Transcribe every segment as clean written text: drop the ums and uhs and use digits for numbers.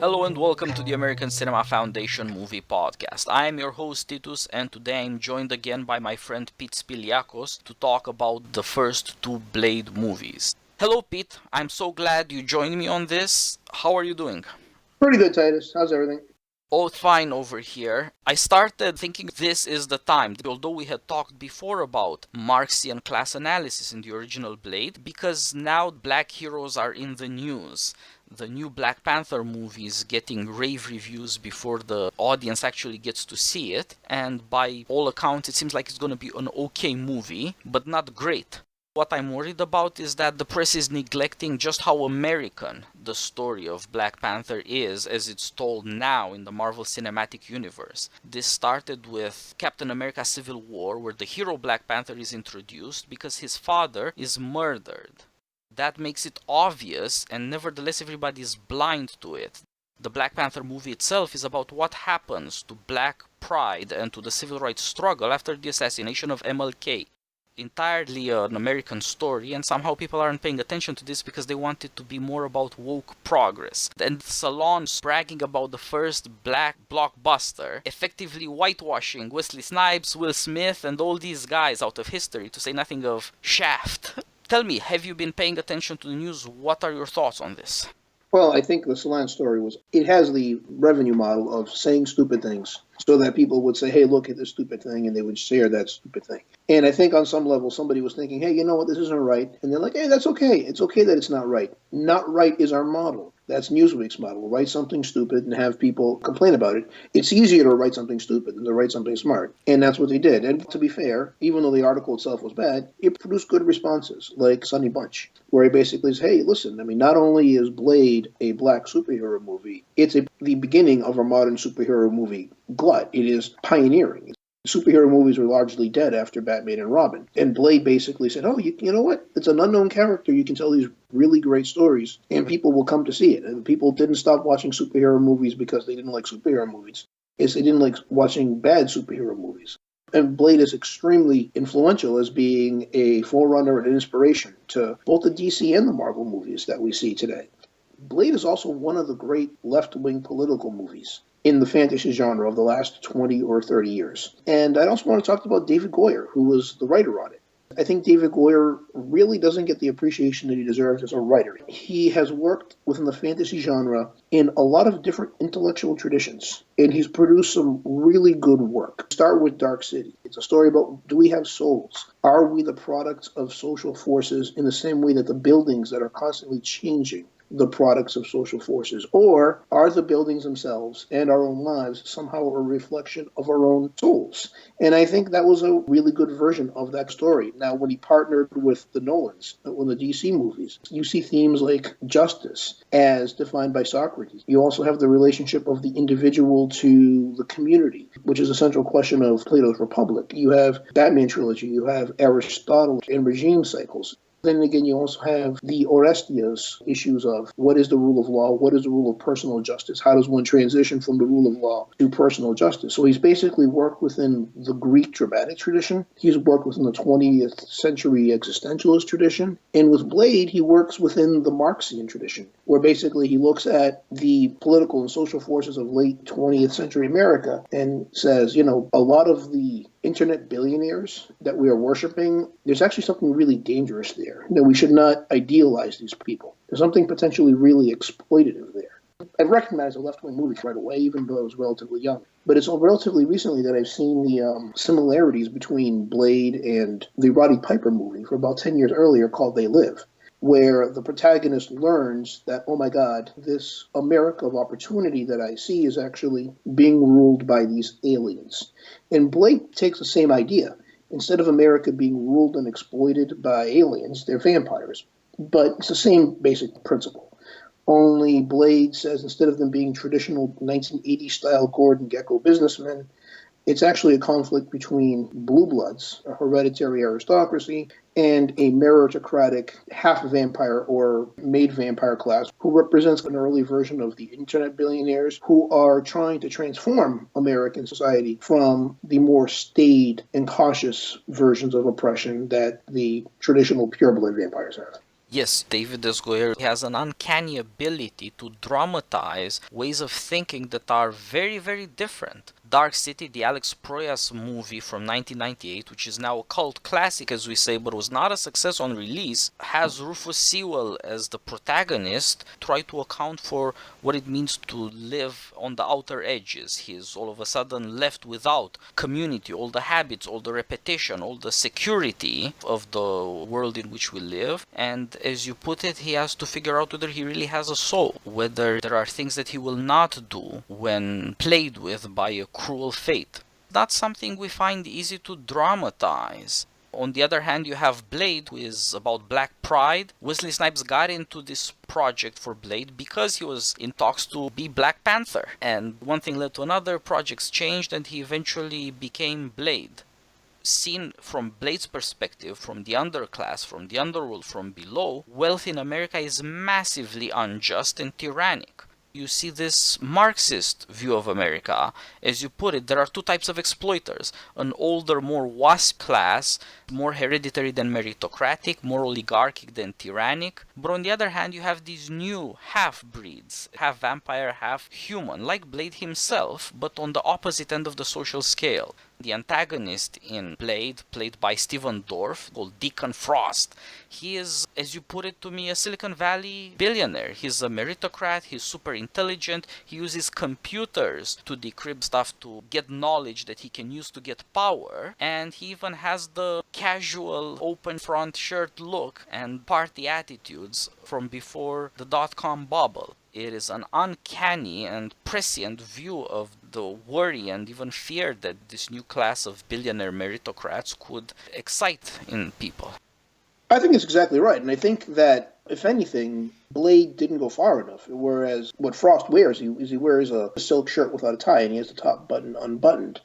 Hello and welcome to the American Cinema Foundation Movie Podcast. I am your host Titus, and today I'm joined again by my friend Pete Spiliakos to talk about the first two Blade movies. Hello Pete, I'm so glad you joined me on this. How are you doing? Pretty good, Titus. How's everything? Oh, fine over here. I started thinking this is the time, although we had talked before about Marxian class analysis in the original Blade, because now black heroes are in the news. The new Black Panther movie is getting rave reviews before the audience actually gets to see it, and by all accounts it seems like it's going to be an okay movie, but not great. What I'm worried about is that the press is neglecting just how American the story of Black Panther is as it's told now in the Marvel Cinematic Universe. This started with Captain America Civil War, where the hero Black Panther is introduced because his father is murdered. That makes it obvious, and nevertheless everybody is blind to it. The Black Panther movie itself is about what happens to black pride and to the civil rights struggle after the assassination of MLK. Entirely an American story, and somehow people aren't paying attention to this because they want it to be more about woke progress. And salons bragging about the first black blockbuster, effectively whitewashing Wesley Snipes, Will Smith, and all these guys out of history, to say nothing of Shaft. Tell me, have you been paying attention to the news? What are your thoughts on this? Well, I think the Salon story it has the revenue model of saying stupid things so that people would say, hey, look at this stupid thing, and they would share that stupid thing. And I think on some level somebody was thinking, hey, you know what, this isn't right. And they're like, hey, that's okay. It's okay that it's not right. Not right is our model. That's Newsweek's model. We'll write something stupid and have people complain about it. It's easier to write something stupid than to write something smart. And that's what they did. And to be fair, even though the article itself was bad, it produced good responses, like Sonny Bunch, where he basically says, hey, listen, I mean, not only is Blade a black superhero movie, it's the beginning of a modern superhero movie glut. It is pioneering. Superhero movies were largely dead after Batman and Robin. And Blade basically said, oh, you know what? It's an unknown character. You can tell these really great stories, and people will come to see it. And people didn't stop watching superhero movies because they didn't like superhero movies. It's they didn't like watching bad superhero movies. And Blade is extremely influential as being a forerunner and an inspiration to both the DC and the Marvel movies that we see today. Blade is also one of the great left-wing political movies in the fantasy genre of the last 20 or 30 years. And I also want to talk about David Goyer, who was the writer on it. I think David Goyer really doesn't get the appreciation that he deserves as a writer. He has worked within the fantasy genre in a lot of different intellectual traditions, and he's produced some really good work. Start with Dark City. It's a story about, do we have souls? Are we the products of social forces in the same way that the buildings that are constantly changing the products of social forces? Or are the buildings themselves and our own lives somehow a reflection of our own souls? And I think that was a really good version of that story. Now, when he partnered with the Nolans, in the DC movies, you see themes like justice as defined by Socrates. You also have the relationship of the individual to the community, which is a central question of Plato's Republic. You have Batman trilogy, you have Aristotle and regime cycles. Then again, you also have the Orestias issues of what is the rule of law, what is the rule of personal justice, how does one transition from the rule of law to personal justice? So he's basically worked within the Greek dramatic tradition. He's worked within the 20th century existentialist tradition. And with Blade, he works within the Marxian tradition, where basically he looks at the political and social forces of late 20th century America and says, you know, a lot of the internet billionaires that we are worshiping, there's actually something really dangerous there. That we should not idealize these people. There's something potentially really exploitative there. I recognized the left-wing movies right away, even though I was relatively young. But it's relatively recently that I've seen the similarities between Blade and the Roddy Piper movie from about 10 years earlier called They Live, where the protagonist learns that, oh my God, this America of opportunity that I see is actually being ruled by these aliens. And Blade takes the same idea. Instead of America being ruled and exploited by aliens, they're vampires. But it's the same basic principle. Only Blade says instead of them being traditional 1980s-style Gordon Gekko businessmen, it's actually a conflict between blue bloods, a hereditary aristocracy, and a meritocratic half-vampire or made vampire class who represents an early version of the internet billionaires who are trying to transform American society from the more staid and cautious versions of oppression that the traditional pureblood vampires have. Yes, David S. Goyer has an uncanny ability to dramatize ways of thinking that are very, very different. Dark City, the Alex Proyas movie from 1998, which is now a cult classic, as we say, but was not a success on release, has Rufus Sewell as the protagonist, try to account for what it means to live on the outer edges. He is all of a sudden left without community, all the habits, all the repetition, all the security of the world in which we live. And as you put it, he has to figure out whether he really has a soul, whether there are things that he will not do when played with by a cruel fate. That's something we find easy to dramatize. On the other hand, you have Blade, who is about black pride. Wesley Snipes got into this project for Blade because he was in talks to be Black Panther. And one thing led to another, projects changed, and he eventually became Blade. Seen from Blade's perspective, from the underclass, from the underworld, from below, wealth in America is massively unjust and tyrannic. You see this Marxist view of America. As you put it, there are two types of exploiters. An older, more WASP class, more hereditary than meritocratic, more oligarchic than tyrannic. But on the other hand, you have these new half-breeds, half vampire, half human, like Blade himself, but on the opposite end of the social scale. The antagonist in Blade, played by Steven Dorff, called Deacon Frost, he is, as you put it to me, a Silicon Valley billionaire. He's a meritocrat, he's super intelligent, he uses computers to decrypt stuff to get knowledge that he can use to get power, and he even has the casual open front shirt look and party attitudes from before the dot-com bubble. It is an uncanny and prescient view of the worry and even fear that this new class of billionaire meritocrats could excite in people. I think it's exactly right. And I think that, if anything, Blade didn't go far enough. Whereas what Frost wears, he wears a silk shirt without a tie and he has the top button unbuttoned.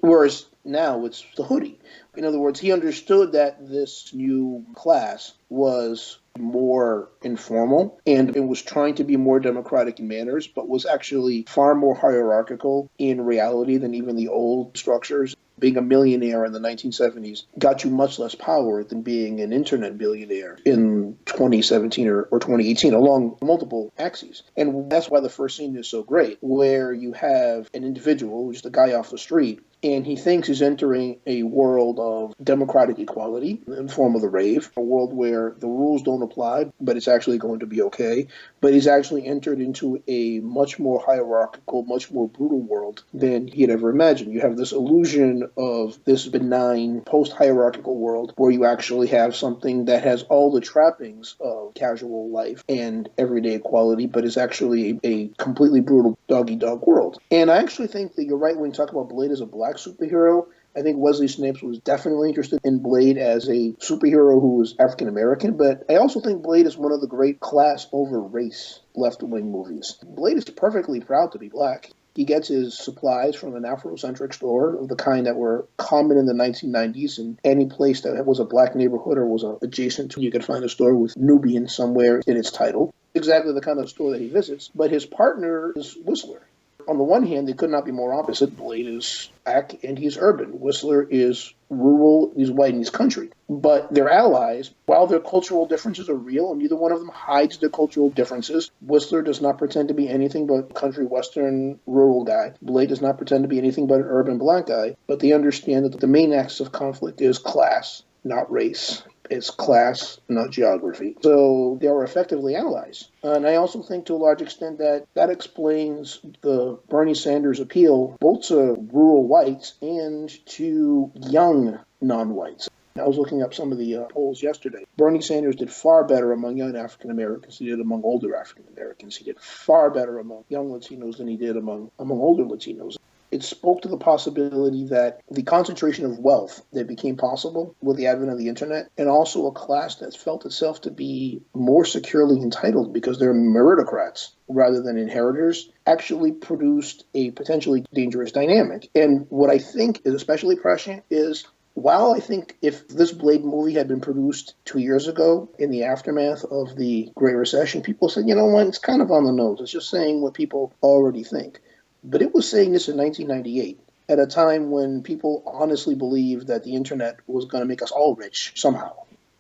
Whereas now it's the hoodie. In other words, he understood that this new class was more informal and it was trying to be more democratic in manners, but was actually far more hierarchical in reality than even the old structures. Being a millionaire in the 1970s got you much less power than being an internet billionaire in 2017 or 2018 along multiple axes. And that's why the first scene is so great, where you have an individual, just a guy off the street, and he thinks he's entering a world of democratic equality in the form of the rave, a world where the rules don't apply, but it's actually going to be okay. But he's actually entered into a much more hierarchical, much more brutal world than he had ever imagined. You have this illusion of this benign post-hierarchical world where you actually have something that has all the trappings of casual life and everyday equality, but is actually a completely brutal dog-eat-dog world. And I actually think that you're right when you talk about Blade as a black superhero. I think Wesley Snipes was definitely interested in Blade as a superhero who was African American, but I also think Blade is one of the great class over race left-wing movies. Blade is perfectly proud to be black. He gets his supplies from an Afrocentric store of the kind that were common in the 1990s, and any place that was a black neighborhood or was adjacent to, you could find a store with Nubian somewhere in its title. Exactly the kind of store that he visits, but his partner is Whistler. On the one hand, they could not be more opposite. Blade is black and he's urban. Whistler is rural, he's white, and he's country. But they're allies. While their cultural differences are real, and neither one of them hides their cultural differences, Whistler does not pretend to be anything but a country western rural guy. Blade does not pretend to be anything but an urban black guy. But they understand that the main axis of conflict is class, not race. It's class, not geography. So they are effectively allies. And I also think to a large extent that explains the Bernie Sanders appeal both to rural whites and to young non-whites. I was looking up some of the polls yesterday. Bernie Sanders did far better among young African Americans than he did among older African Americans. He did far better among young Latinos than he did among older Latinos. It spoke to the possibility that the concentration of wealth that became possible with the advent of the internet, and also a class that's felt itself to be more securely entitled because they're meritocrats rather than inheritors, actually produced a potentially dangerous dynamic. And what I think is especially prescient is, while I think if this Blade movie had been produced 2 years ago in the aftermath of the Great Recession, people said, you know what, it's kind of on the nose. It's just saying what people already think. But it was saying this in 1998, at a time when people honestly believed that the internet was going to make us all rich somehow.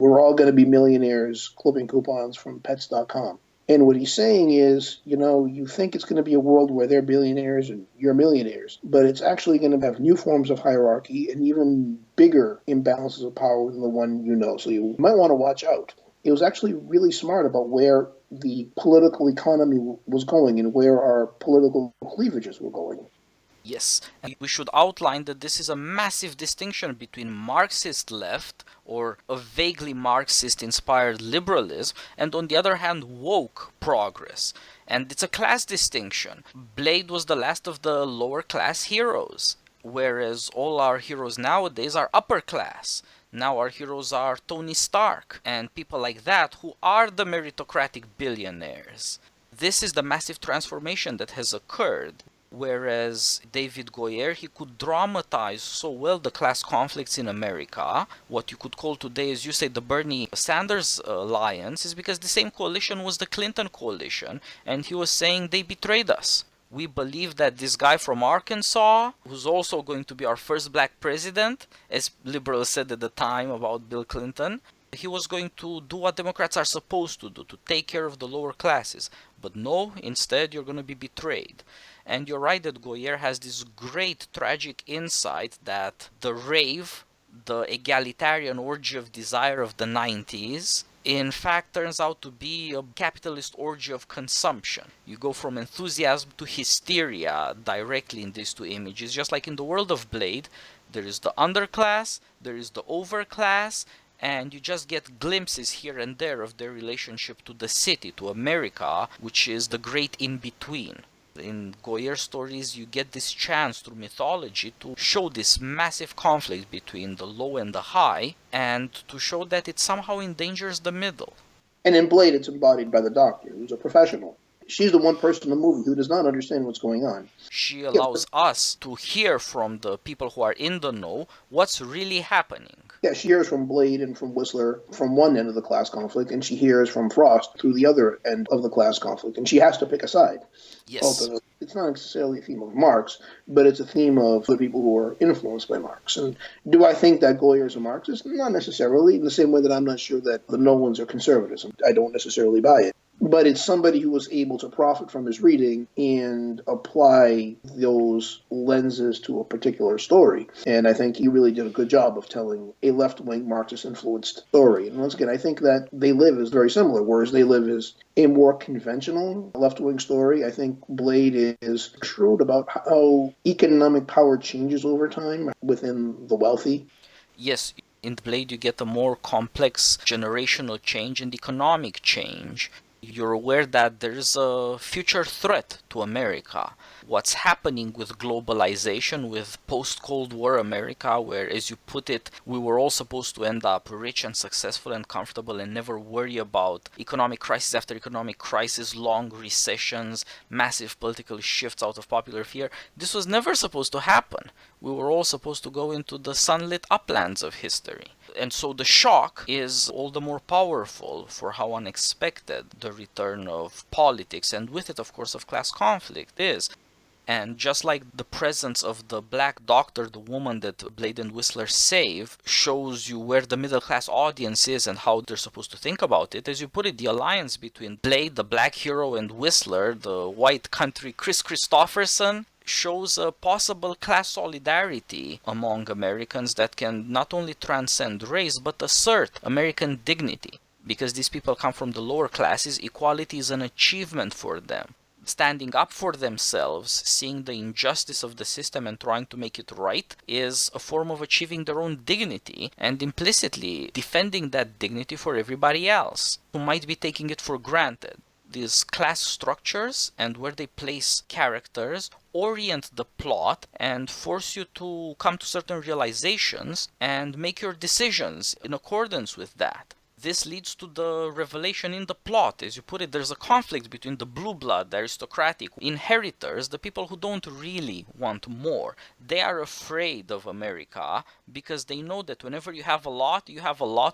we're all going to be millionaires clipping coupons from pets.com. And what he's saying is, you think it's going to be a world where they're billionaires and you're millionaires, but it's actually going to have new forms of hierarchy and even bigger imbalances of power than the one you know. So you might want to watch out. It was actually really smart about where the political economy was going and where our political cleavages were going. Yes, and we should outline that this is a massive distinction between Marxist left, or a vaguely Marxist-inspired liberalism, and on the other hand, woke progress. And it's a class distinction. Blade was the last of the lower class heroes, whereas all our heroes nowadays are upper class. Now our heroes are Tony Stark and people like that who are the meritocratic billionaires. This is the massive transformation that has occurred. Whereas David Goyer, he could dramatize so well the class conflicts in America. What you could call today, as you say, the Bernie Sanders alliance, is because the same coalition was the Clinton coalition, and he was saying they betrayed us. We believe that this guy from Arkansas, who's also going to be our first black president, as liberals said at the time about Bill Clinton, he was going to do what Democrats are supposed to do, to take care of the lower classes. But no, instead you're going to be betrayed. And you're right that Goyer has this great tragic insight that the rave, the egalitarian orgy of desire of the 90s, in fact turns out to be a capitalist orgy of consumption. You go from enthusiasm to hysteria directly in these two images. Just like in the world of Blade, there is the underclass, there is the overclass, and you just get glimpses here and there of their relationship to the city, to America, which is the great in-between. In Goyer stories, you get this chance through mythology to show this massive conflict between the low and the high, and to show that it somehow endangers the middle. And in Blade, it's embodied by the Doctor, who's a professional. She's the one person in the movie who does not understand what's going on. She allows us to hear from the people who are in the know what's really happening. Yeah, she hears from Blade and from Whistler from one end of the class conflict, and she hears from Frost through the other end of the class conflict, and she has to pick a side. Yes. Ultimately, it's not necessarily a theme of Marx, but it's a theme of the people who are influenced by Marx. And do I think that Goyer is a Marxist? Not necessarily, in the same way that I'm not sure that the Nolans are conservatives. I don't necessarily buy it. But it's somebody who was able to profit from his reading and apply those lenses to a particular story. And I think he really did a good job of telling a left-wing Marxist-influenced story. And once again, I think that They Live is very similar, whereas They Live is a more conventional left-wing story. I think Blade is shrewd about how economic power changes over time within the wealthy. Yes, in Blade you get a more complex generational change and economic change. You're aware that there's a future threat to America. What's happening with globalization, with post-Cold War America, where, as you put it, we were all supposed to end up rich and successful and comfortable and never worry about economic crisis after economic crisis, long recessions, massive political shifts out of popular fear. This was never supposed to happen. We were all supposed to go into the sunlit uplands of history. And so the shock is all the more powerful for how unexpected the return of politics, and with it, of course, of class conflict is. And just like the presence of the black doctor, the woman that Blade and Whistler save, shows you where the middle class audience is and how they're supposed to think about it, as you put it, the alliance between Blade, the black hero, and Whistler, the white country Chris Christopherson, shows a possible class solidarity among Americans that can not only transcend race but assert American dignity. Because these people come from the lower classes, equality is an achievement for them. Standing up for themselves, seeing the injustice of the system and trying to make it right, is a form of achieving their own dignity and implicitly defending that dignity for everybody else who might be taking it for granted. These class structures and where they place characters orient the plot and force you to come to certain realizations and make your decisions in accordance with that. This leads to the revelation in the plot. As you put it, there's a conflict between the blue blood, the aristocratic inheritors, the people who don't really want more. They are afraid of America because they know that whenever you have a lot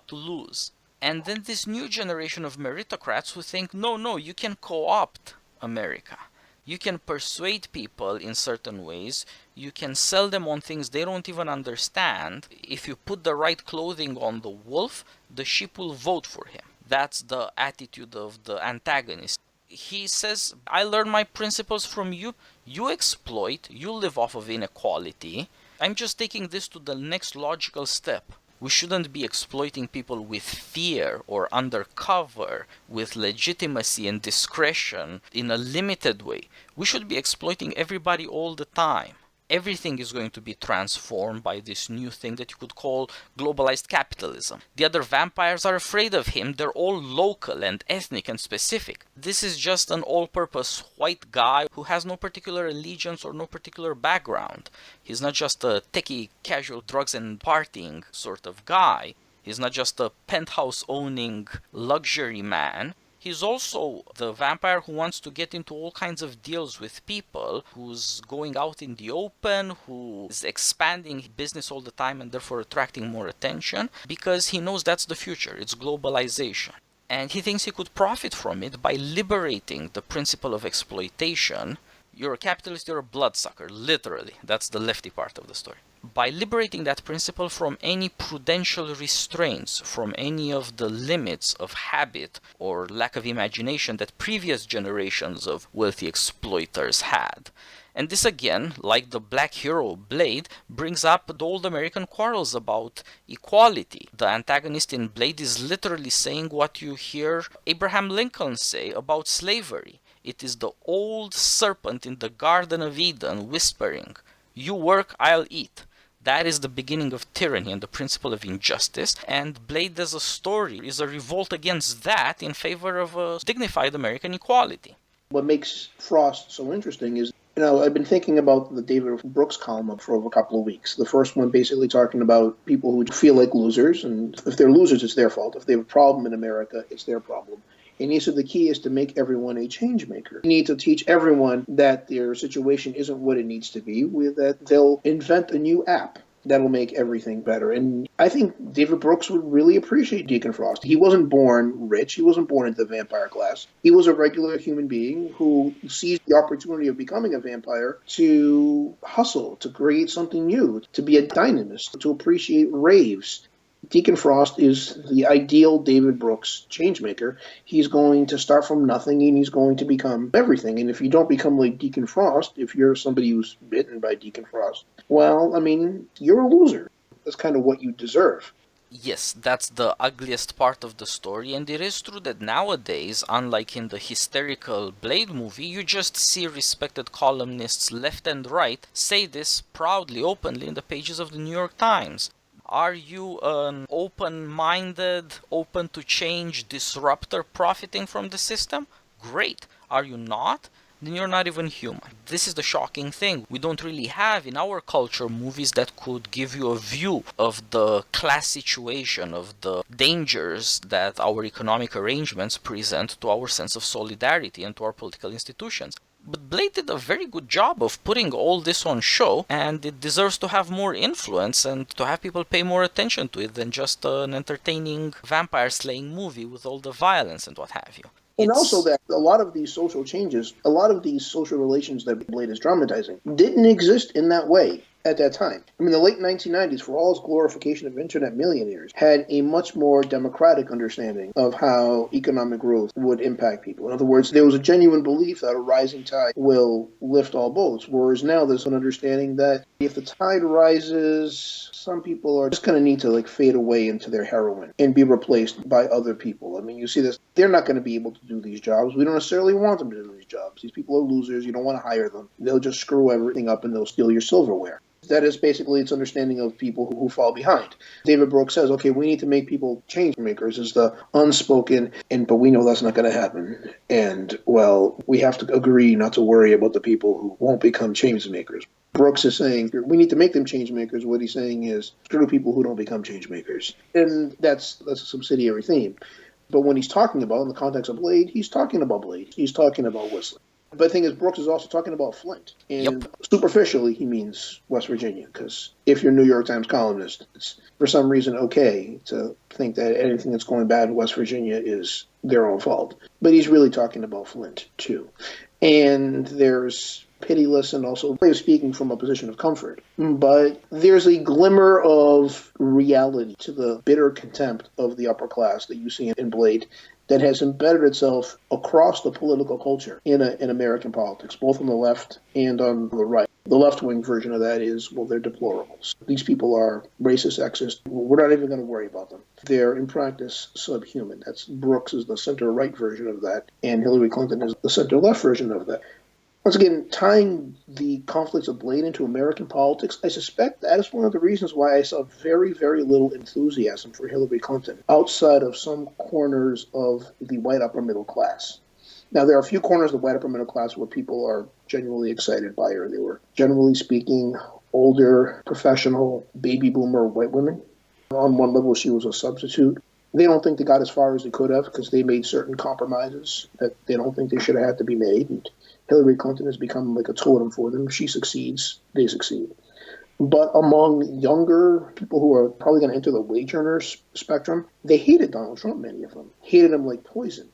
to lose. And then this new generation of meritocrats who think, no, you can co-opt America. You can persuade people in certain ways. You can sell them on things they don't even understand. If you put the right clothing on the wolf, the sheep will vote for him. That's the attitude of the antagonist. He says, I learn my principles from you. You exploit. You live off of inequality. I'm just taking this to the next logical step. We shouldn't be exploiting people with fear or undercover, with legitimacy and discretion in a limited way. We should be exploiting everybody all the time. Everything is going to be transformed by this new thing that you could call globalized capitalism. The other vampires are afraid of him. They're all local and ethnic and specific. This is just an all-purpose white guy who has no particular allegiance or no particular background. He's not just a techie, casual drugs and partying sort of guy. He's not just a penthouse-owning luxury man. He's also the vampire who wants to get into all kinds of deals with people, who's going out in the open, who is expanding business all the time and therefore attracting more attention, because he knows that's the future. It's globalization. And he thinks he could profit from it by liberating the principle of exploitation. You're a capitalist, you're a bloodsucker, literally. That's the lefty part of the story. By liberating that principle from any prudential restraints, from any of the limits of habit or lack of imagination that previous generations of wealthy exploiters had. And this again, like the black hero Blade, brings up the old American quarrels about equality. The antagonist in Blade is literally saying what you hear Abraham Lincoln say about slavery. It is the old serpent in the Garden of Eden whispering, "You work, I'll eat." That is the beginning of tyranny and the principle of injustice, and Blade as a story is a revolt against that in favor of a dignified American equality. What makes Frost so interesting is, I've been thinking about the David Brooks column for over a couple of weeks. The first one basically talking about people who feel like losers, and if they're losers, it's their fault. If they have a problem in America, it's their problem. And he said the key is to make everyone a change maker. You need to teach everyone that their situation isn't what it needs to be, that they'll invent a new app that'll make everything better. And I think David Brooks would really appreciate Deacon Frost. He wasn't born rich. He wasn't born into the vampire class. He was a regular human being who seized the opportunity of becoming a vampire to hustle, to create something new, to be a dynamist, to appreciate raves. Deacon Frost is the ideal David Brooks changemaker. He's going to start from nothing and he's going to become everything. And if you don't become like Deacon Frost, if you're somebody who's bitten by Deacon Frost, well, you're a loser. That's kind of what you deserve. Yes, that's the ugliest part of the story, and it is true that nowadays, unlike in the hysterical Blade movie, you just see respected columnists left and right say this proudly, openly in the pages of the New York Times. Are you an open-minded, open to change disruptor profiting from the system? Great. Are you not? Then you're not even human. This is the shocking thing. We don't really have in our culture movies that could give you a view of the class situation, of the dangers that our economic arrangements present to our sense of solidarity and to our political institutions. But Blade did a very good job of putting all this on show, and it deserves to have more influence and to have people pay more attention to it than just an entertaining vampire-slaying movie with all the violence and what have you. And also that a lot of these social changes, a lot of these social relations that Blade is dramatizing didn't exist in that way at that time. The late 1990s, for all its glorification of internet millionaires, had a much more democratic understanding of how economic growth would impact people. In other words, there was a genuine belief that a rising tide will lift all boats, whereas now there's an understanding that if the tide rises, some people are just going to need to fade away into their heroin and be replaced by other people. You see this. They're not going to be able to do these jobs. We don't necessarily want them to do these jobs. These people are losers. You don't want to hire them. They'll just screw everything up and they'll steal your silverware. That is basically its understanding of people who fall behind. David Brooks says, okay, we need to make people change makers is the unspoken, but we know that's not going to happen. And, well, we have to agree not to worry about the people who won't become change makers. Brooks is saying, we need to make them change makers. What he's saying is, screw people who don't become change makers. And that's a subsidiary theme. But when he's talking about, in the context of Blade, he's talking about Blade. He's talking about Whistler. But the thing is, Brooks is also talking about Flint. And superficially, he means West Virginia, because if you're a New York Times columnist, it's for some reason okay to think that anything that's going bad in West Virginia is their own fault. But he's really talking about Flint, too. And there's pitiless and also way of speaking from a position of comfort. But there's a glimmer of reality to the bitter contempt of the upper class that you see in Blade that has embedded itself across the political culture in American politics, both on the left and on the right. The left-wing version of that is, well, they're deplorables. These people are racist, sexist. We're not even going to worry about them. They're, in practice, subhuman. That's Brooks is the center-right version of that, and Hillary Clinton is the center-left version of that. Once again, tying the conflicts of Blade into American politics, I suspect that is one of the reasons why I saw very, very little enthusiasm for Hillary Clinton outside of some corners of the white upper middle class. Now, there are a few corners of the white upper middle class where people are genuinely excited by her. They were, generally speaking, older, professional, baby boomer white women. On one level, she was a substitute. They don't think they got as far as they could have because they made certain compromises that they don't think they should have had to be made. And Hillary Clinton has become like a totem for them. She succeeds, they succeed. But among younger people who are probably going to enter the wage earners spectrum, they hated Donald Trump, many of them. Hated him like poison.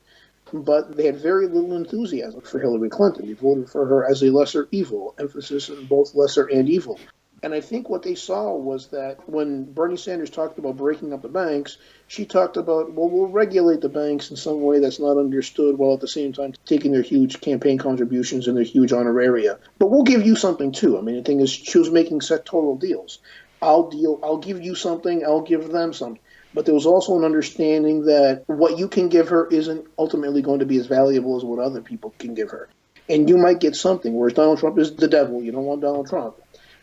But they had very little enthusiasm for Hillary Clinton. They voted for her as a lesser evil, emphasis on both lesser and evil. And I think what they saw was that when Bernie Sanders talked about breaking up the banks, she talked about, well, we'll regulate the banks in some way that's not understood, while at the same time taking their huge campaign contributions and their huge honoraria. But we'll give you something too. I mean, the thing is, she was making sectoral deals. I'll give you something, I'll give them something. But there was also an understanding that what you can give her isn't ultimately going to be as valuable as what other people can give her. And you might get something, whereas Donald Trump is the devil. You don't want Donald Trump.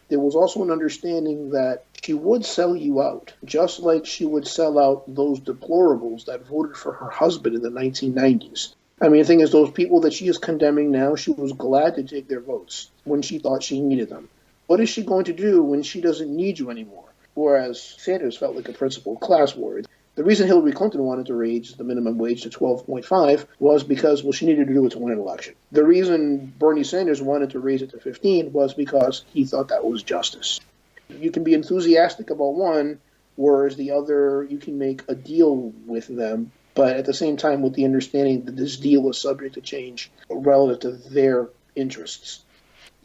There was also an understanding that she would sell you out, just like she would sell out those deplorables that voted for her husband in the 1990s. I mean, the thing is, those people that she is condemning now, she was glad to take their votes when she thought she needed them. What is she going to do when she doesn't need you anymore? Whereas Sanders felt like a principled class warrior. The reason Hillary Clinton wanted to raise the minimum wage to 12.5 was because, well, she needed to do it to win an election. The reason Bernie Sanders wanted to raise it to 15 was because he thought that was justice. You can be enthusiastic about one, whereas the other, you can make a deal with them, but at the same time with the understanding that this deal is subject to change relative to their interests.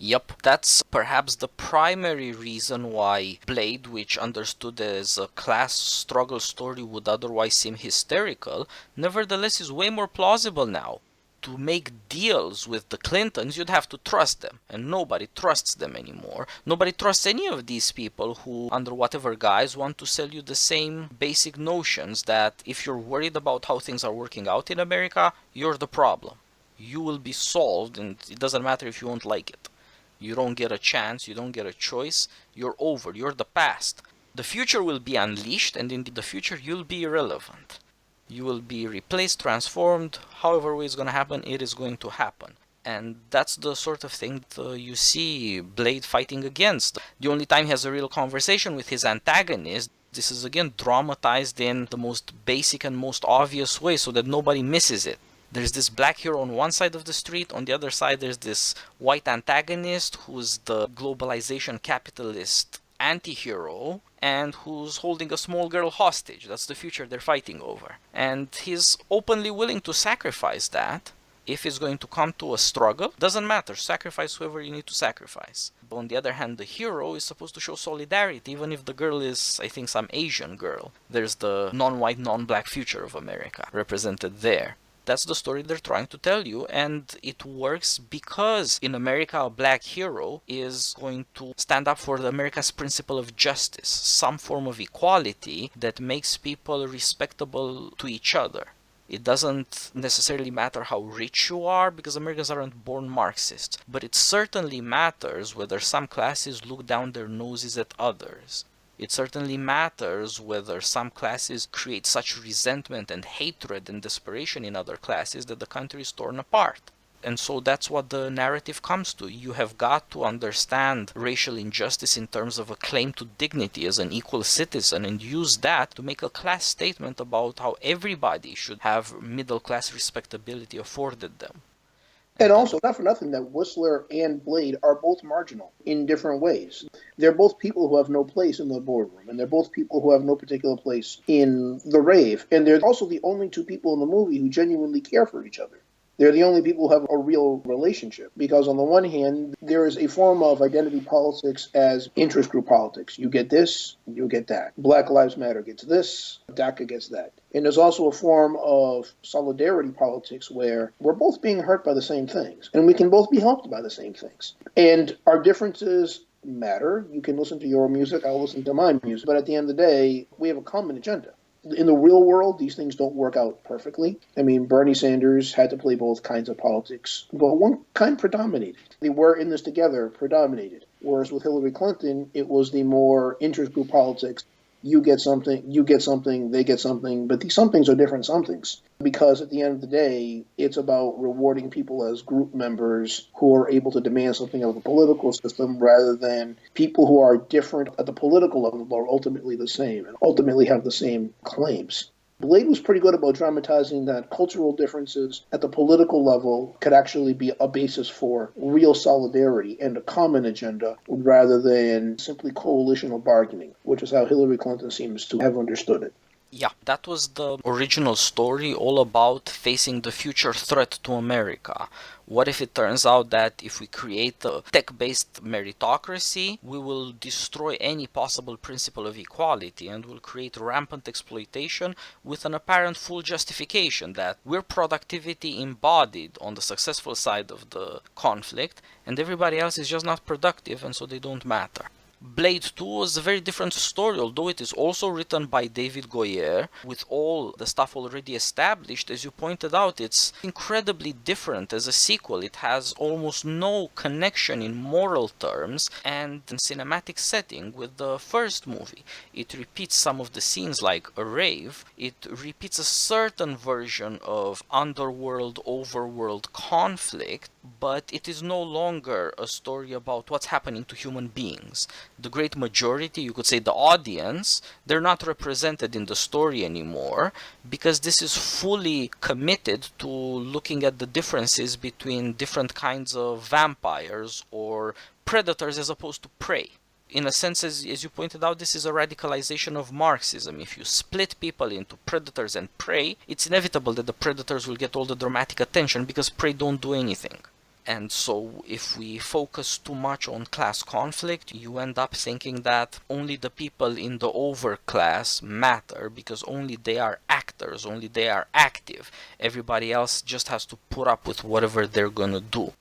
Yep, that's perhaps the primary reason why Blade, which understood as a class struggle story would otherwise seem hysterical, nevertheless is way more plausible now. To make deals with the Clintons, you'd have to trust them, and nobody trusts them anymore. Nobody trusts any of these people who, under whatever guise, want to sell you the same basic notions that if you're worried about how things are working out in America, you're the problem. You will be solved, and it doesn't matter if you won't like it. You don't get a chance, you don't get a choice, you're over, you're the past. The future will be unleashed, and in the future you'll be irrelevant. You will be replaced, transformed, however way it's going to happen, it is going to happen. And that's the sort of thing that you see Blade fighting against. The only time he has a real conversation with his antagonist, this is again dramatized in the most basic and most obvious way so that nobody misses it. There's this black hero on one side of the street, on the other side there's this white antagonist who's the globalization capitalist anti-hero and who's holding a small girl hostage. That's the future they're fighting over. And he's openly willing to sacrifice that if it's going to come to a struggle. Doesn't matter, sacrifice whoever you need to sacrifice. But on the other hand, the hero is supposed to show solidarity, even if the girl is, I think, some Asian girl. There's the non-white, non-black future of America represented there. That's the story they're trying to tell you, and it works because in America a black hero is going to stand up for America's principle of justice, some form of equality that makes people respectable to each other. It doesn't necessarily matter how rich you are, because Americans aren't born Marxists, but it certainly matters whether some classes look down their noses at others. It certainly matters whether some classes create such resentment and hatred and desperation in other classes that the country is torn apart. And so that's what the narrative comes to. You have got to understand racial injustice in terms of a claim to dignity as an equal citizen and use that to make a class statement about how everybody should have middle-class respectability afforded them. And also, not for nothing, that Whistler and Blade are both marginal in different ways. They're both people who have no place in the boardroom, and they're both people who have no particular place in the rave. And they're also the only two people in the movie who genuinely care for each other. They're the only people who have a real relationship. Because on the one hand, there is a form of identity politics as interest group politics. You get this, you get that. Black Lives Matter gets this, DACA gets that. And there's also a form of solidarity politics where we're both being hurt by the same things, and we can both be helped by the same things. And our differences matter. You can listen to your music, I'll listen to my music. But at the end of the day, we have a common agenda. In the real world, these things don't work out perfectly. I mean, Bernie Sanders had to play both kinds of politics, but one kind predominated. They were in this together, predominated. Whereas with Hillary Clinton, it was the more interest group politics. You get something, they get something, but these somethings are different somethings. Because at the end of the day, it's about rewarding people as group members who are able to demand something of the political system rather than people who are different at the political level but are ultimately the same and ultimately have the same claims. Blade was pretty good about dramatizing that cultural differences at the political level could actually be a basis for real solidarity and a common agenda rather than simply coalitional bargaining, which is how Hillary Clinton seems to have understood it. Yeah, that was the original story, all about facing the future threat to America. What if it turns out that if we create a tech-based meritocracy, we will destroy any possible principle of equality and will create rampant exploitation with an apparent full justification that we're productivity embodied on the successful side of the conflict and everybody else is just not productive and so they don't matter. Blade 2 was a very different story, although it is also written by David Goyer. With all the stuff already established, as you pointed out, it's incredibly different as a sequel. It has almost no connection in moral terms and in cinematic setting with the first movie. It repeats some of the scenes like a rave. It repeats a certain version of underworld-overworld conflict, but it is no longer a story about what's happening to human beings. The great majority, you could say the audience, they're not represented in the story anymore because this is fully committed to looking at the differences between different kinds of vampires or predators as opposed to prey. In a sense, as you pointed out, this is a radicalization of Marxism. If you split people into predators and prey, it's inevitable that the predators will get all the dramatic attention because prey don't do anything. And so if we focus too much on class conflict, you end up thinking that only the people in the overclass matter because only they are actors, only they are active. Everybody else just has to put up with whatever they're gonna do.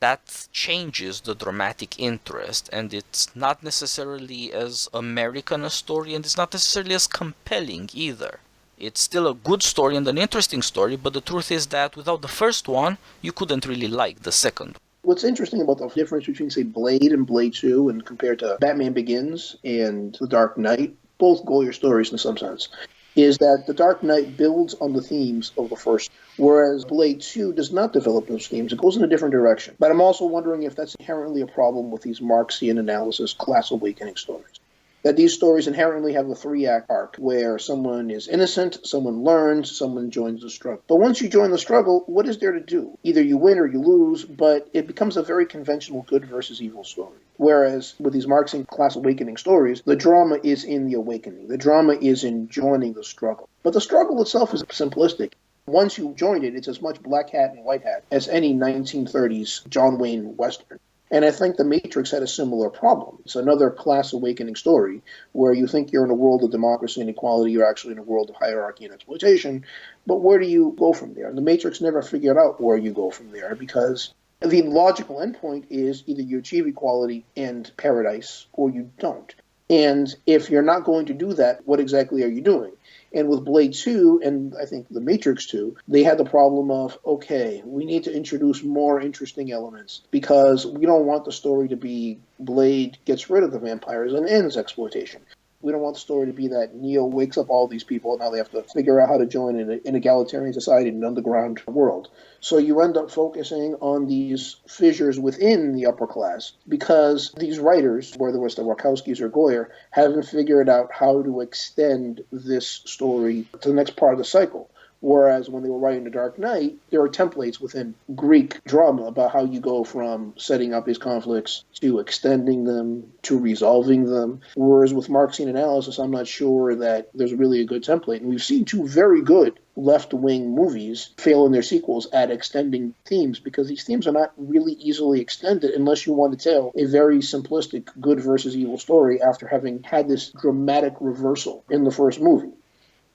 That changes the dramatic interest, and it's not necessarily as American a story, and it's not necessarily as compelling either. It's still a good story and an interesting story, but the truth is that without the first one, you couldn't really like the second. What's interesting about the difference between, say, Blade and Blade 2 and compared to Batman Begins and The Dark Knight, both Goyer stories in some sense, is that The Dark Knight builds on the themes of the first, whereas Blade 2 does not develop those themes. It goes in a different direction. But I'm also wondering if that's inherently a problem with these Marxian analysis class awakening stories. That these stories inherently have a 3-act arc where someone is innocent, someone learns, someone joins the struggle. But once you join the struggle, what is there to do? Either you win or you lose, but it becomes a very conventional good versus evil story. Whereas with these Marxian class awakening stories, the drama is in the awakening. The drama is in joining the struggle. But the struggle itself is simplistic. Once you join it, it's as much black hat and white hat as any 1930s John Wayne Western. And I think The Matrix had a similar problem. It's another class awakening story where you think you're in a world of democracy and equality, you're actually in a world of hierarchy and exploitation. But where do you go from there? The Matrix never figured out where you go from there because the logical endpoint is either you achieve equality and paradise or you don't. And if you're not going to do that, what exactly are you doing? And with Blade 2 and I think The Matrix 2, they had the problem of, okay, we need to introduce more interesting elements because we don't want the story to be Blade gets rid of the vampires and ends exploitation. We don't want the story to be that Neo wakes up all these people and now they have to figure out how to join an egalitarian society in an underground world. So you end up focusing on these fissures within the upper class because these writers, whether it was the Wachowskis or Goyer, haven't figured out how to extend this story to the next part of the cycle, Whereas when they were writing The Dark Knight, there are templates within Greek drama about how you go from setting up these conflicts to extending them to resolving them. Whereas with Marxian analysis, I'm not sure that there's really a good template. And we've seen two very good left-wing movies fail in their sequels at extending themes, because these themes are not really easily extended unless you want to tell a very simplistic good versus evil story after having had this dramatic reversal in the first movie.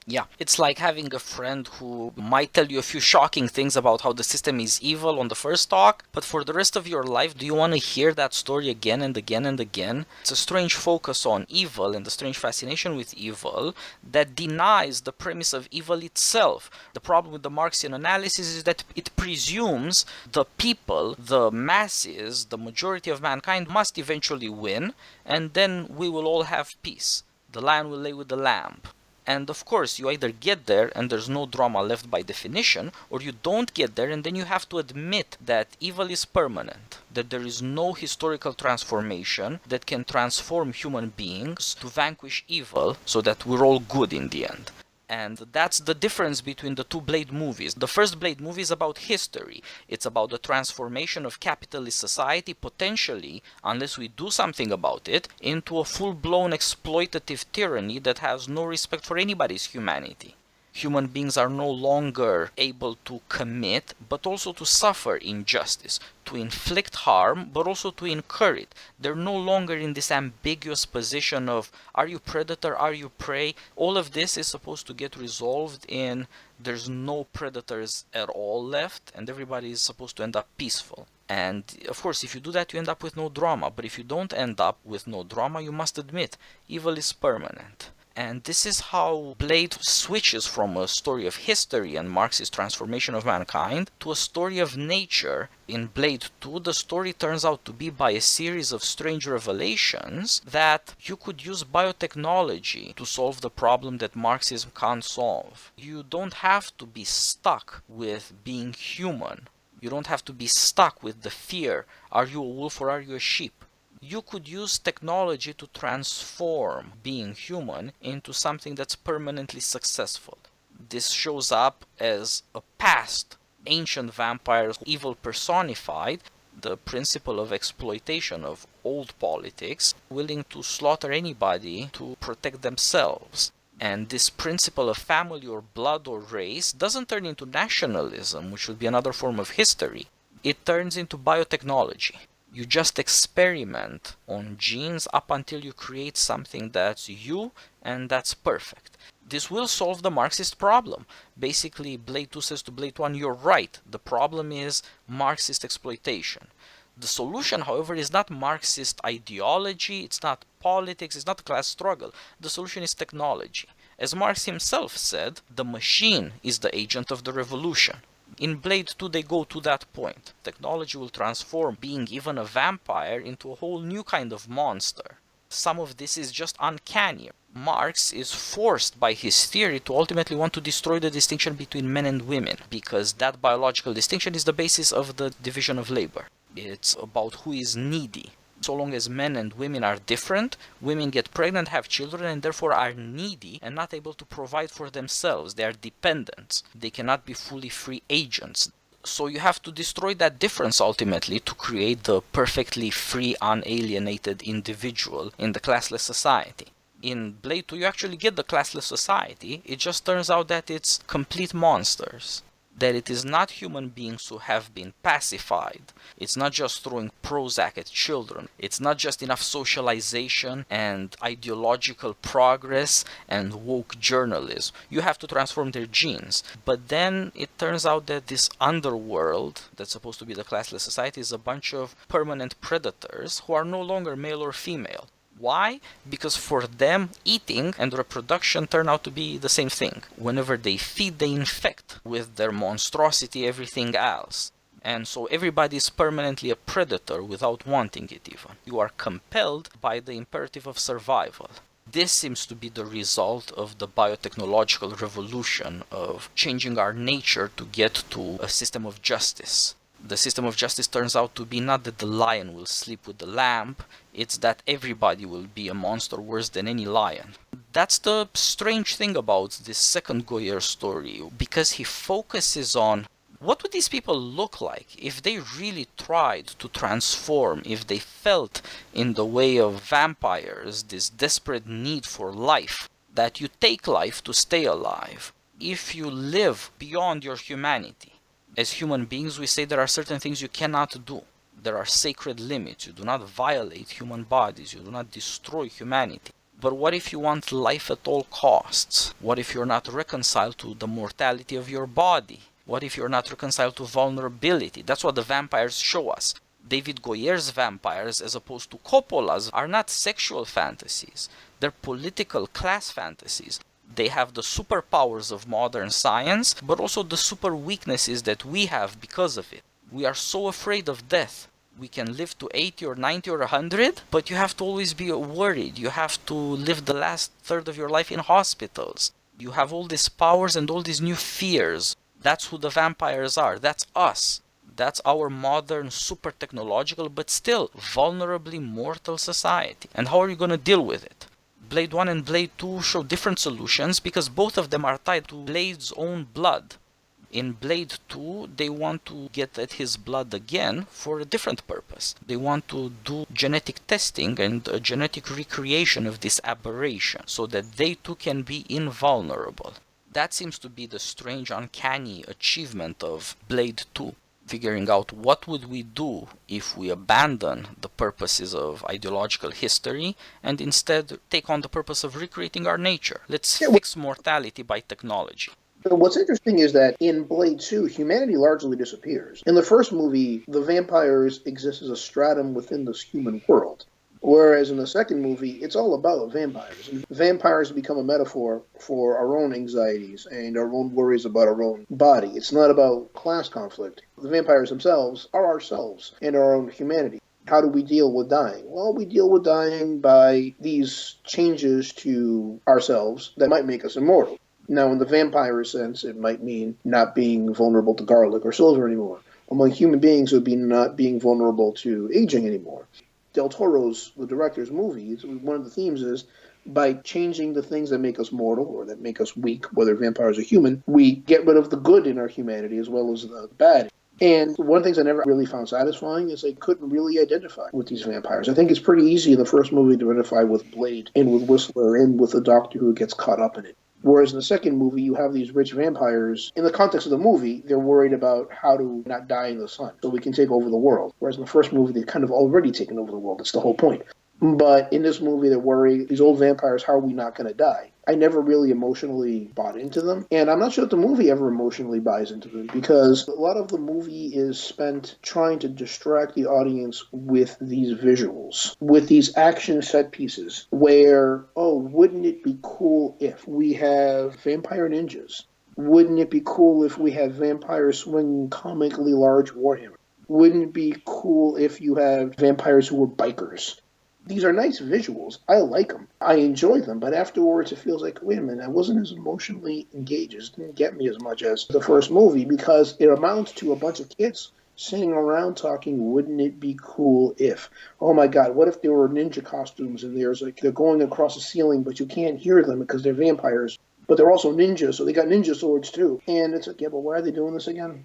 Yeah, it's like having a friend who might tell you a few shocking things about how the system is evil on the first talk, but for the rest of your life, do you want to hear that story again and again and again? It's a strange focus on evil and a strange fascination with evil that denies the premise of evil itself. The problem with the Marxian analysis is that it presumes the people, the masses, the majority of mankind must eventually win, and then we will all have peace. The lion will lay with the lamb. And of course, you either get there and there's no drama left by definition, or you don't get there and then you have to admit that evil is permanent, that there is no historical transformation that can transform human beings to vanquish evil so that we're all good in the end. And that's the difference between the two Blade movies. The first Blade movie is about history. It's about the transformation of capitalist society, potentially, unless we do something about it, into a full-blown exploitative tyranny that has no respect for anybody's humanity. Human beings are no longer able to commit, but also to suffer injustice, to inflict harm, but also to incur it. They're no longer in this ambiguous position of, are you predator, are you prey? All of this is supposed to get resolved in, there's no predators at all left, and everybody is supposed to end up peaceful. And of course, if you do that, you end up with no drama. But if you don't end up with no drama, you must admit, evil is permanent. And this is how Blade switches from a story of history and Marxist transformation of mankind to a story of nature. In Blade 2, the story turns out to be by a series of strange revelations that you could use biotechnology to solve the problem that Marxism can't solve. You don't have to be stuck with being human. You don't have to be stuck with the fear, are you a wolf or are you a sheep? You could use technology to transform being human into something that's permanently successful. This shows up as a past ancient vampires, evil personified, the principle of exploitation of old politics, willing to slaughter anybody to protect themselves. And this principle of family or blood or race doesn't turn into nationalism, which would be another form of history. It turns into biotechnology. You just experiment on genes up until you create something that's you and that's perfect. This will solve the Marxist problem. Basically, Blade 2 says to Blade 1, you're right. The problem is Marxist exploitation. The solution, however, is not Marxist ideology, it's not politics, it's not a class struggle. The solution is technology. As Marx himself said, the machine is the agent of the revolution. In Blade 2 they go to that point. Technology will transform being even a vampire into a whole new kind of monster. Some of this is just uncanny. Marx is forced by his theory to ultimately want to destroy the distinction between men and women, because that biological distinction is the basis of the division of labor. It's about who is needy. So long as men and women are different, women get pregnant, have children, and therefore are needy and not able to provide for themselves. They are dependents. They cannot be fully free agents. So you have to destroy that difference ultimately to create the perfectly free, unalienated individual in the classless society. In Blade 2 you actually get the classless society. It just turns out that it's complete monsters. That it is not human beings who have been pacified. It's not just throwing Prozac at children. It's not just enough socialization and ideological progress and woke journalism. You have to transform their genes. But then it turns out that this underworld that's supposed to be the classless society is a bunch of permanent predators who are no longer male or female. Why? Because for them, eating and reproduction turn out to be the same thing. Whenever they feed, they infect with their monstrosity everything else. And so everybody is permanently a predator without wanting it even. You are compelled by the imperative of survival. This seems to be the result of the biotechnological revolution of changing our nature to get to a system of justice. The system of justice turns out to be not that the lion will sleep with the lamb, it's that everybody will be a monster worse than any lion. That's the strange thing about this second Goyer story, because he focuses on what would these people look like if they really tried to transform, if they felt in the way of vampires this desperate need for life, that you take life to stay alive. If you live beyond your humanity, as human beings, we say there are certain things you cannot do. There are sacred limits. You do not violate human bodies. You do not destroy humanity. But what if you want life at all costs? What if you're not reconciled to the mortality of your body? What if you're not reconciled to vulnerability? That's what the vampires show us. David Goyer's vampires, as opposed to Coppola's, are not sexual fantasies. They're political class fantasies. They have the superpowers of modern science, but also the super weaknesses that we have because of it. We are so afraid of death. We can live to 80 or 90 or 100, but you have to always be worried. You have to live the last third of your life in hospitals. You have all these powers and all these new fears. That's who the vampires are. That's us. That's our modern, super technological, but still vulnerably mortal society. And how are you going to deal with it? Blade 1 and Blade 2 show different solutions because both of them are tied to Blade's own blood. In Blade 2, they want to get at his blood again for a different purpose. They want to do genetic testing and a genetic recreation of this aberration so that they too can be invulnerable. That seems to be the strange, uncanny achievement of Blade 2. Figuring out what would we do if we abandon the purposes of ideological history and instead take on the purpose of recreating our nature. Let's fix mortality by technology. What's interesting is that in Blade 2, humanity largely disappears. In the first movie, the vampires exist as a stratum within this human world. Whereas in the second movie, it's all about vampires. And vampires become a metaphor for our own anxieties and our own worries about our own body. It's not about class conflict. The vampires themselves are ourselves and our own humanity. How do we deal with dying? Well, we deal with dying by these changes to ourselves that might make us immortal. Now, in the vampire sense, it might mean not being vulnerable to garlic or silver anymore. Among human beings, it would be not being vulnerable to aging anymore. Del Toro's, the director's movies, one of the themes is by changing the things that make us mortal or that make us weak, whether vampires or human, we get rid of the good in our humanity as well as the bad. And one of the things I never really found satisfying is I couldn't really identify with these vampires. I think it's pretty easy in the first movie to identify with Blade and with Whistler and with the Doctor who gets caught up in it. Whereas in the second movie, you have these rich vampires. In the context of the movie, they're worried about how to not die in the sun so we can take over the world. Whereas in the first movie, they've kind of already taken over the world. That's the whole point. But in this movie, they're worried, these old vampires, how are we not going to die? I never really emotionally bought into them. And I'm not sure that the movie ever emotionally buys into them because a lot of the movie is spent trying to distract the audience with these visuals, with these action set pieces where, oh, wouldn't it be cool if we have vampire ninjas? Wouldn't it be cool if we have vampires swinging comically large warhammers? Wouldn't it be cool if you have vampires who were bikers? These are nice visuals. I like them. I enjoy them. But afterwards, it feels like, wait a minute, I wasn't as emotionally engaged. It didn't get me as much as the first movie because it amounts to a bunch of kids sitting around talking, wouldn't it be cool if? Oh my God, what if there were ninja costumes and there's like they're going across the ceiling, but you can't hear them because they're vampires. But they're also ninjas, so they got ninja swords too. And it's like, yeah, but why are they doing this again?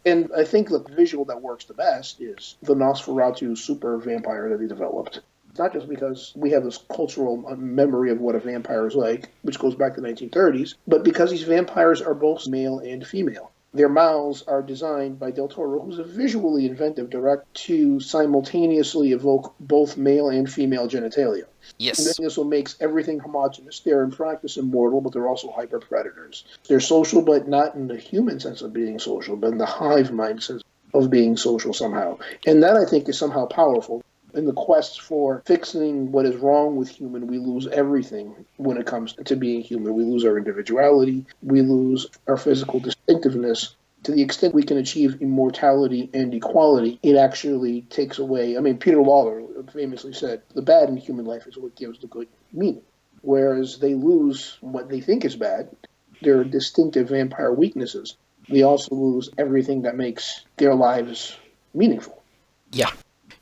And I think the visual that works the best is the Nosferatu super vampire that they developed. It's not just because we have this cultural memory of what a vampire is like, which goes back to the 1930s, but because these vampires are both male and female. Their mouths are designed by Del Toro, who's a visually inventive director, to simultaneously evoke both male and female genitalia. Yes. And this makes everything homogenous. They're in practice immortal, but they're also hyper-predators. They're social, but not in the human sense of being social, but in the hive mind sense of being social somehow. And that, I think, is somehow powerful. In the quest for fixing what is wrong with human, we lose everything when it comes to being human. We lose our individuality. We lose our physical distinctiveness. To the extent we can achieve immortality and equality, it actually takes away. I mean, Peter Lawler famously said, the bad in human life is what gives the good meaning. Whereas they lose what they think is bad, their distinctive vampire weaknesses. They also lose everything that makes their lives meaningful. Yeah.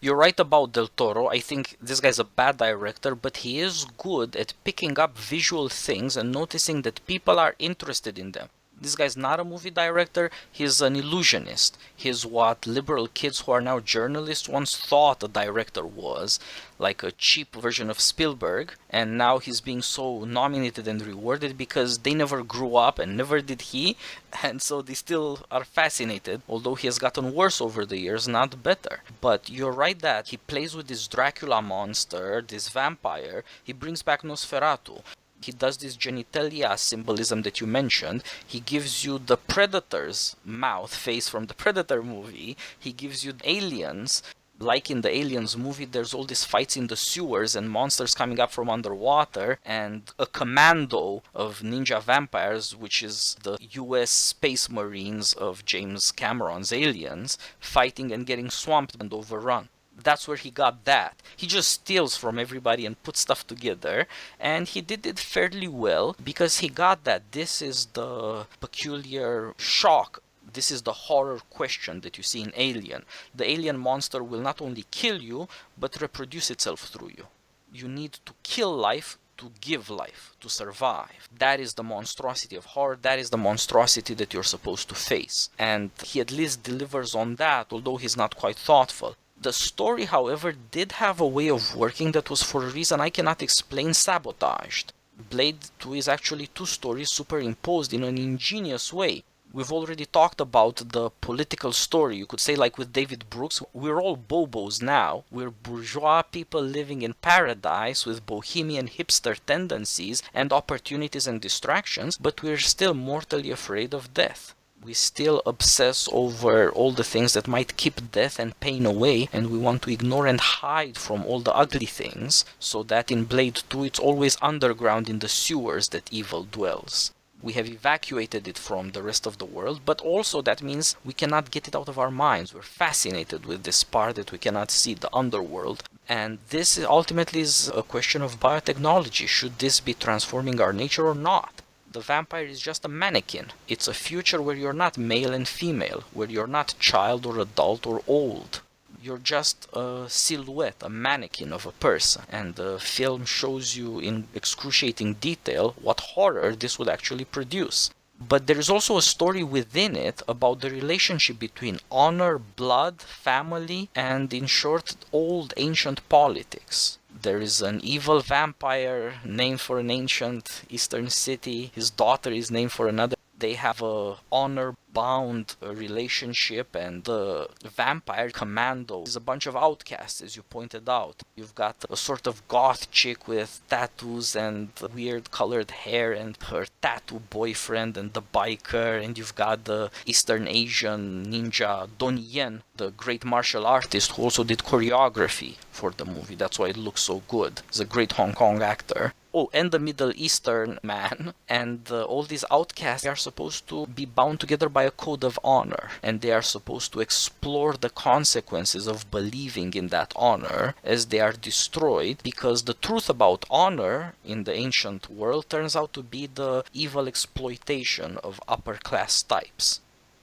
You're right about Del Toro. I think this guy's a bad director, but he is good at picking up visual things and noticing that people are interested in them. This guy's not a movie director, he's an illusionist. He's what liberal kids who are now journalists once thought a director was, like a cheap version of Spielberg, and now he's being so nominated and rewarded because they never grew up and never did he, and so they still are fascinated, although he has gotten worse over the years, not better. But you're right that he plays with this Dracula monster, this vampire, he brings back Nosferatu. He does this genitalia symbolism that you mentioned. He gives you the Predator's mouth face from the Predator movie. He gives you aliens. Like in the Aliens movie, there's all these fights in the sewers and monsters coming up from underwater, and a commando of ninja vampires, which is the US Space Marines of James Cameron's Aliens, fighting and getting swamped and overrun. That's where he got that. He just steals from everybody and puts stuff together, and he did it fairly well because he got that. This is the peculiar shock. This is the horror question that you see in Alien. The alien monster will not only kill you, but reproduce itself through you. You need to kill life to give life, to survive. That is the monstrosity of horror. That is the monstrosity that you're supposed to face. And he at least delivers on that, although he's not quite thoughtful. The story, however, did have a way of working that was, for a reason I cannot explain, sabotaged. Blade 2 is actually two stories superimposed in an ingenious way. We've already talked about the political story. You could say, like with David Brooks, we're all bobos now. We're bourgeois people living in paradise with bohemian hipster tendencies and opportunities and distractions, but we're still mortally afraid of death. We still obsess over all the things that might keep death and pain away, and we want to ignore and hide from all the ugly things, so that in Blade 2 it's always underground in the sewers that evil dwells. We have evacuated it from the rest of the world, but also that means we cannot get it out of our minds. We're fascinated with this part that we cannot see, the underworld. And this ultimately is a question of biotechnology. Should this be transforming our nature or not? The vampire is just a mannequin. It's a future where you're not male and female, where you're not child or adult or old. You're just a silhouette, a mannequin of a person. And the film shows you in excruciating detail what horror this would actually produce. But there is also a story within it about the relationship between honor, blood, family, and in short, old ancient politics. There is an evil vampire named for an ancient eastern city. His daughter is named for another. They have a honor-bound relationship, and the vampire commando is a bunch of outcasts, as you pointed out. You've got a sort of goth chick with tattoos and weird colored hair and her tattoo boyfriend and the biker, and you've got the Eastern Asian ninja Donnie Yen, the great martial artist who also did choreography for the movie. That's why it looks so good. He's a great Hong Kong actor. Oh, and the Middle Eastern man, and all these outcasts are supposed to be bound together by a code of honor, and they are supposed to explore the consequences of believing in that honor as they are destroyed, because the truth about honor in the ancient world turns out to be the evil exploitation of upper-class types.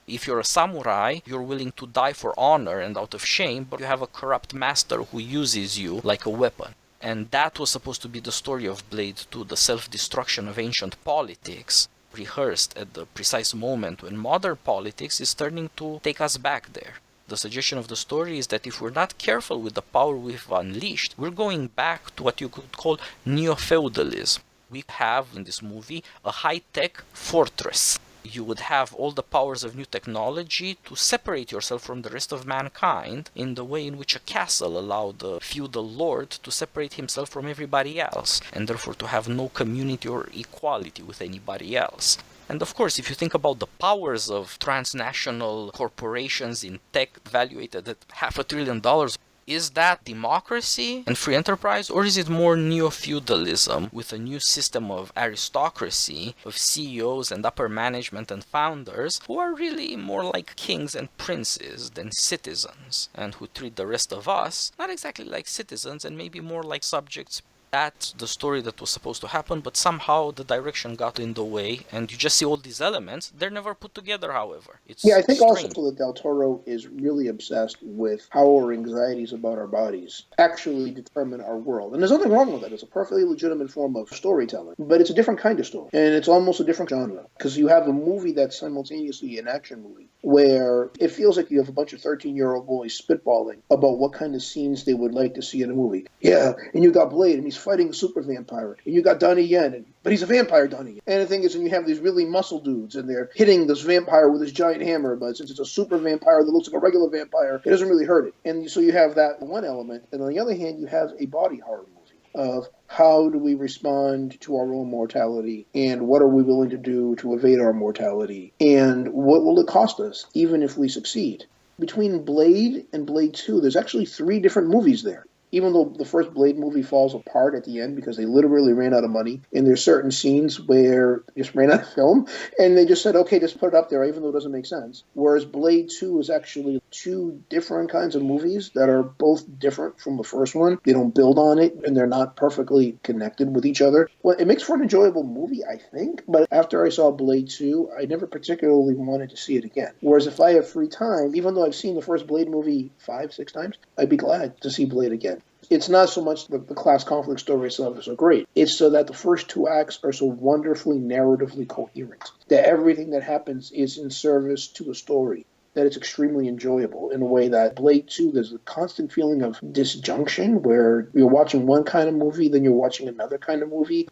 If you're a samurai, you're willing to die for honor and out of shame, but you have a corrupt master who uses you like a weapon. And that was supposed to be the story of Blade 2, the self-destruction of ancient politics, rehearsed at the precise moment when modern politics is turning to take us back there. The suggestion of the story is that if we're not careful with the power we've unleashed, we're going back to what you could call neo-feudalism. We have in this movie a high-tech fortress. You would have all the powers of new technology to separate yourself from the rest of mankind in the way in which a castle allowed the feudal lord to separate himself from everybody else, and therefore to have no community or equality with anybody else. And of course, if you think about the powers of transnational corporations in tech valuated at $500 billion, is that democracy and free enterprise, or is it more neo-feudalism with a new system of aristocracy, of CEOs and upper management and founders who are really more like kings and princes than citizens, and who treat the rest of us not exactly like citizens and maybe more like subjects? that's the story that was supposed to happen, but somehow the direction got in the way, and you just see all these elements. They're never put together, however. Yeah, It's I think also strange. that Del Toro is really obsessed with how our anxieties about our bodies actually determine our world. And there's nothing wrong with it. It's a perfectly legitimate form of storytelling, but it's a different kind of story. And it's almost a different genre because you have a movie that's simultaneously an action movie where it feels like you have a bunch of 13-year-old boys spitballing about what kind of scenes they would like to see in a movie. Yeah, and you got Blade, and he's fighting a super vampire. And you got Donnie Yen, but he's a vampire Donnie Yen. And the thing is, and you have these really muscle dudes, and they're hitting this vampire with this giant hammer, but since it's a super vampire that looks like a regular vampire, it doesn't really hurt it. And so you have that one element. And on the other hand, you have a body horror movie of how do we respond to our own mortality, and what are we willing to do to evade our mortality, and what will it cost us, even if we succeed. Between Blade and Blade 2, there's actually 3 different movies there. Even though the first Blade movie falls apart at the end because they literally ran out of money, and there's certain scenes where they just ran out of film, and they just said, okay, just put it up there, even though it doesn't make sense. Whereas Blade 2 is actually 2 different kinds of movies that are both different from the first one. They don't build on it, and they're not perfectly connected with each other. Well, it makes for an enjoyable movie, I think, but after I saw Blade 2, I never particularly wanted to see it again. Whereas if I have free time, even though I've seen the first Blade movie 5, 6 times, I'd be glad to see Blade again. It's not so much the class conflict story itself is so great. It's so that the first 2 acts are so wonderfully narratively coherent, that everything that happens is in service to a story, that it's extremely enjoyable in a way that Blade 2, there's a constant feeling of disjunction where you're watching one kind of movie, then you're watching another kind of movie.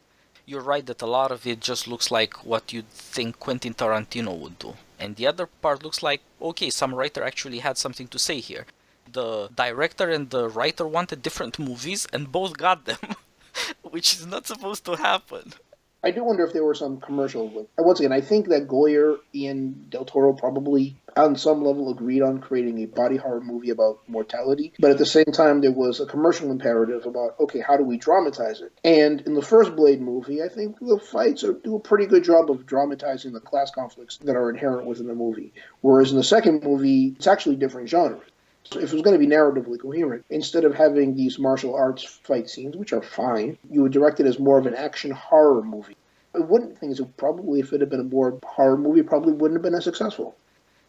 You're right that a lot of it just looks like what you'd think Quentin Tarantino would do. And the other part looks like, okay, some writer actually had something to say here. The director and the writer wanted different movies, and both got them, which is not supposed to happen. I do wonder if there were some commercial. Once again, I think that Goyer and Del Toro probably, on some level, agreed on creating a body horror movie about mortality. But at the same time, there was a commercial imperative about, okay, how do we dramatize it? And in the first Blade movie, I think the fights do a pretty good job of dramatizing the class conflicts that are inherent within the movie. Whereas in the second movie, it's actually different genres. So if it was going to be narratively coherent, instead of having these martial arts fight scenes, which are fine, you would direct it as more of an action horror movie. I wouldn't think it probably, if it had been a more horror movie, probably wouldn't have been as successful.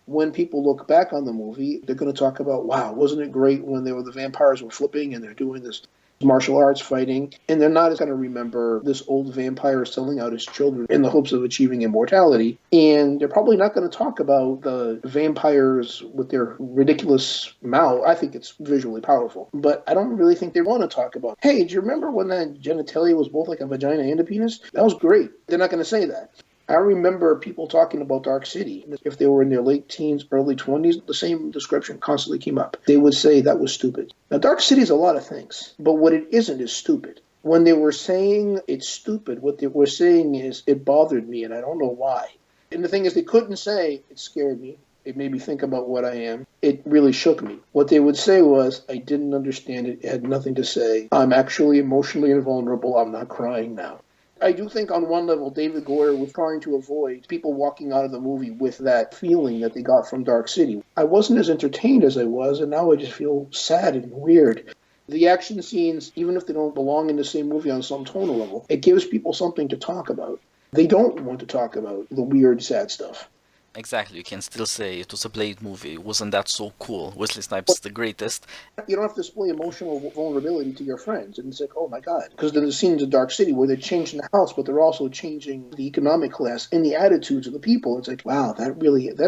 When people look back on the movie, they're going to talk about, wow, wasn't it great when the vampires were flipping and they're doing this martial arts fighting, and they're not going to remember this old vampire selling out his children in the hopes of achieving immortality, and they're probably not going to talk about the vampires with their ridiculous mouth. I think it's visually powerful, but I don't really think they want to talk about, hey, do you remember when that genitalia was both like a vagina and a penis? That was great. They're not going to say that. I remember people talking about Dark City. If they were in their late teens, early 20s, the same description constantly came up. They would say that was stupid. Now, Dark City is a lot of things, but what it isn't is stupid. When they were saying it's stupid, what they were saying is it bothered me, and I don't know why. And the thing is, they couldn't say it scared me. It made me think about what I am. It really shook me. What they would say was, I didn't understand it. It had nothing to say. I'm actually emotionally invulnerable. I'm not crying now. I do think on one level, David Goyer was trying to avoid people walking out of the movie with that feeling that they got from Dark City. I wasn't as entertained as I was, and now I just feel sad and weird. The action scenes, even if they don't belong in the same movie on some tonal level, it gives people something to talk about. They don't want to talk about the weird, sad stuff. Exactly, you can still say it was a Blade movie. Wasn't that so cool? Wesley Snipes the greatest. You don't have to display emotional vulnerability to your friends. And it's like, oh my God. Because then the scenes in Dark City where they're changing the house, but they're also changing the economic class and the attitudes of the people. It's like, wow, that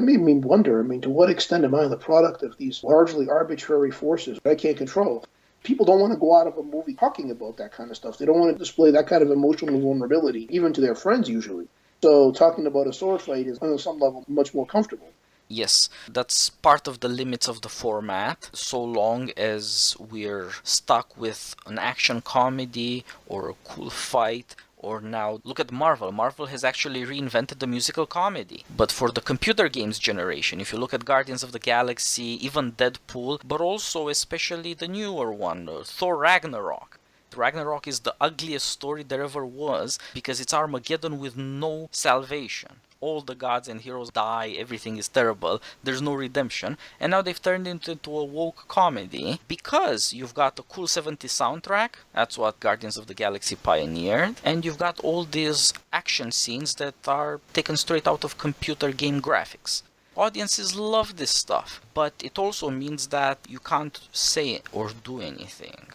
made me wonder. I mean, to what extent am I the product of these largely arbitrary forces that I can't control? People don't want to go out of a movie talking about that kind of stuff. They don't want to display that kind of emotional vulnerability, even to their friends usually. So talking about a sword fight is, on some level, much more comfortable. Yes, that's part of the limits of the format, so long as we're stuck with an action comedy or a cool fight. Or now, look at Marvel. Marvel has actually reinvented the musical comedy. But for the computer games generation, if you look at Guardians of the Galaxy, even Deadpool, but also especially the newer one, Thor Ragnarok. Ragnarok is the ugliest story there ever was because it's Armageddon with no salvation. all the gods and heroes die, everything is terrible, there's no redemption, and now they've turned it into a woke comedy because you've got a cool 70s soundtrack, that's what Guardians of the Galaxy pioneered, and you've got all these action scenes that are taken straight out of computer game graphics. Audiences love this stuff, but it also means that you can't say or do anything.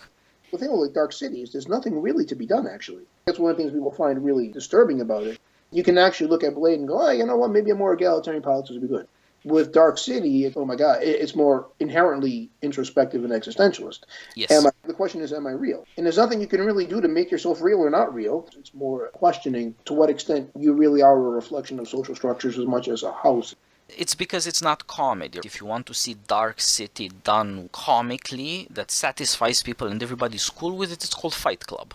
The thing with like Dark City is there's nothing really to be done, actually. That's one of the things people find really disturbing about it. You can actually look at Blade and go, oh, you know what, maybe a more egalitarian politics would be good. With Dark City, oh my God, it's more inherently introspective and existentialist. Yes. The question is, am I real? And there's nothing you can really do to make yourself real or not real. It's more questioning to what extent you really are a reflection of social structures as much as a house. It's because it's not comedy. If you want to see Dark City done comically, that satisfies people and everybody's cool with it, it's called Fight Club.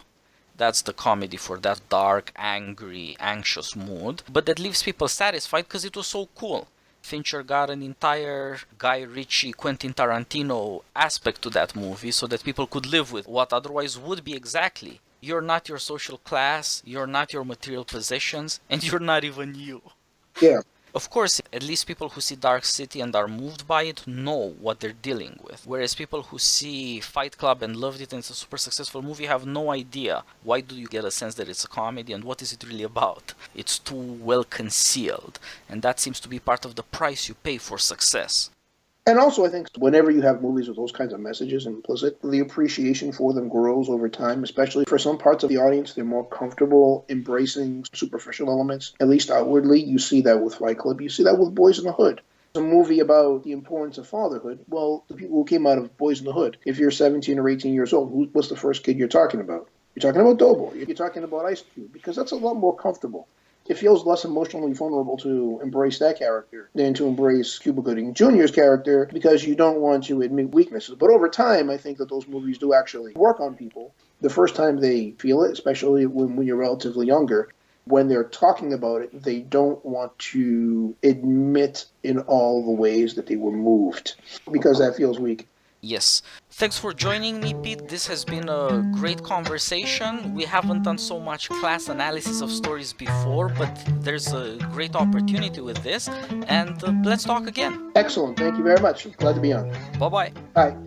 That's the comedy for that dark, angry, anxious mood. But that leaves people satisfied because it was so cool. Fincher got an entire Guy Ritchie, Quentin Tarantino aspect to that movie so that people could live with what otherwise would be exactly. You're not your social class, you're not your material possessions, and you're not even you. Yeah. Of course, at least people who see Dark City and are moved by it know what they're dealing with. Whereas people who see Fight Club and loved it and it's a super successful movie have no idea. Why do you get a sense that it's a comedy and what is it really about? It's too well concealed. And that seems to be part of the price you pay for success. And also, I think whenever you have movies with those kinds of messages implicit, the appreciation for them grows over time, especially for some parts of the audience. They're more comfortable embracing superficial elements, at least outwardly. You see that with Fight Club. You see that with Boys in the Hood. It's a movie about the importance of fatherhood. Well, the people who came out of Boys in the Hood, if you're 17 or 18 years old, what's the first kid you're talking about? You're talking about Doughboy. You're talking about Ice Cube, because that's a lot more comfortable. It feels less emotionally vulnerable to embrace that character than to embrace Cuba Gooding Jr.'s character because you don't want to admit weaknesses. But over time, I think that those movies do actually work on people. The first time they feel it, especially when you're relatively younger, when they're talking about it, they don't want to admit in all the ways that they were moved because that feels weak. Yes. Thanks for joining me, Pete. This has been a great conversation. We haven't done so much class analysis of stories before, but there's a great opportunity with this. And let's talk again. Excellent. Thank you very much. Glad to be on. Bye-bye. Bye.